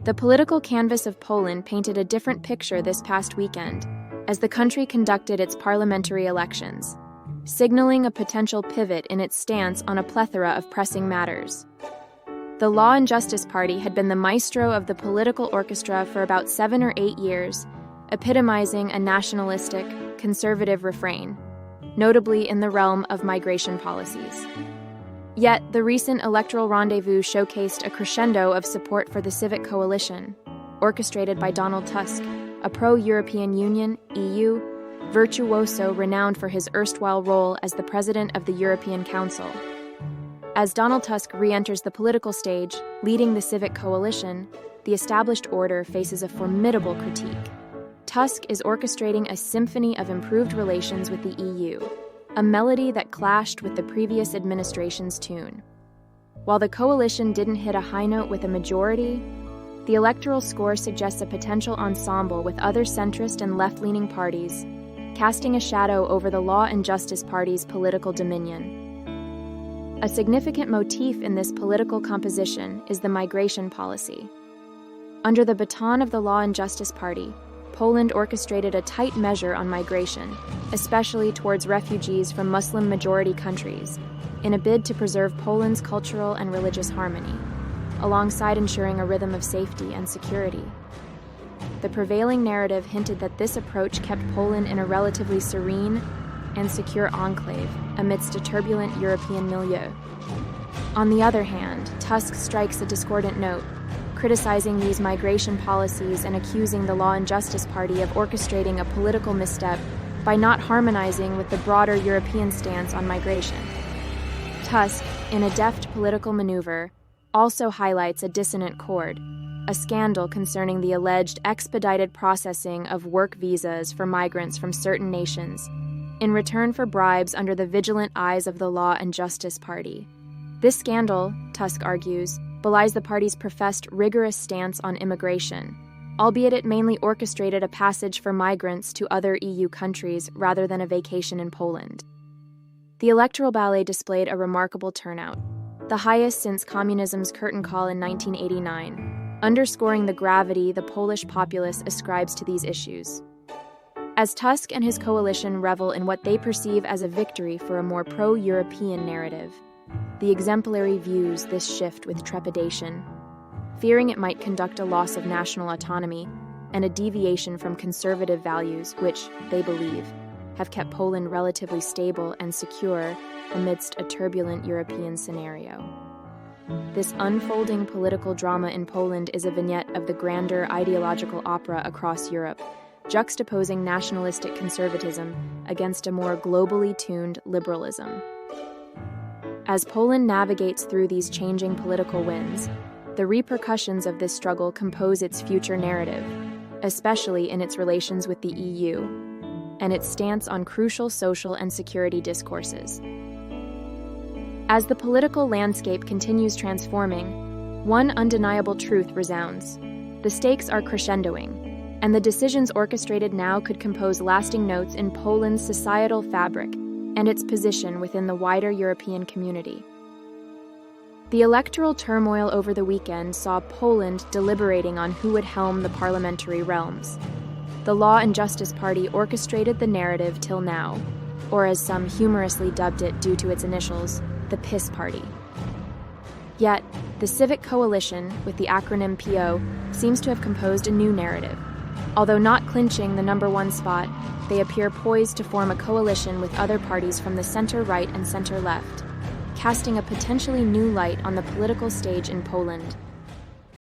The political canvas of Poland painted a different picture this past weekend, as the country conducted its parliamentary elections, signaling a potential pivot in its stance on a plethora of pressing matters. The Law and Justice Party had been the maestro of the political orchestra for about 7 or 8 years, epitomizing a nationalistic, conservative refrain, notably in the realm of migration policies. Yet, the recent electoral rendezvous showcased a crescendo of support for the Civic Coalition, orchestrated by Donald Tusk, a pro-European Union (EU) virtuoso renowned for his erstwhile role as the president of the European Council. As Donald Tusk re-enters the political stage, leading the Civic Coalition, the established order faces a formidable critique. Tusk is orchestrating a symphony of improved relations with the EU, a melody that clashed with the previous administration's tune. While the coalition didn't hit a high note with a majority, the electoral score suggests a potential ensemble with other centrist and left-leaning parties, casting a shadow over the Law and Justice Party's political dominion. A significant motif in this political composition is the migration policy. Under the baton of the Law and Justice Party, Poland orchestrated a tight measure on migration, especially towards refugees from Muslim-majority countries, in a bid to preserve Poland's cultural and religious harmony, alongside ensuring a rhythm of safety and security. The prevailing narrative hinted that this approach kept Poland in a relatively serene and secure enclave amidst a turbulent European milieu. On the other hand, Tusk strikes a discordant note, criticizing these migration policies and accusing the Law and Justice Party of orchestrating a political misstep by not harmonizing with the broader European stance on migration. Tusk, in a deft political maneuver, also highlights a dissonant chord, a scandal concerning the alleged expedited processing of work visas for migrants from certain nations, in return for bribes under the vigilant eyes of the Law and Justice Party. This scandal, Tusk argues, belies the party's professed rigorous stance on immigration, albeit it mainly orchestrated a passage for migrants to other EU countries rather than a vacation in Poland. The electoral ballet displayed a remarkable turnout, the highest since communism's curtain call in 1989, underscoring the gravity the Polish populace ascribes to these issues. As Tusk and his coalition revel in what they perceive as a victory for a more pro-European narrative, the exemplary views this shift with trepidation, fearing it might conduct a loss of national autonomy and a deviation from conservative values which, they believe, have kept Poland relatively stable and secure amidst a turbulent European scenario. This unfolding political drama in Poland is a vignette of the grander ideological opera across Europe, juxtaposing nationalistic conservatism against a more globally tuned liberalism. As Poland navigates through these changing political winds, the repercussions of this struggle compose its future narrative, especially in its relations with the EU, and its stance on crucial social and security discourses. As the political landscape continues transforming, one undeniable truth resounds. The stakes are crescendoing, and the decisions orchestrated now could compose lasting notes in Poland's societal fabric and its position within the wider European community. The electoral turmoil over the weekend saw Poland deliberating on who would helm the parliamentary realms. The Law and Justice Party orchestrated the narrative till now, or as some humorously dubbed it due to its initials, the PiS Party. Yet, the Civic Coalition, with the acronym PO, seems to have composed a new narrative. Although not clinching the number one spot, they appear poised to form a coalition with other parties from the center-right and center-left, casting a potentially new light on the political stage in Poland.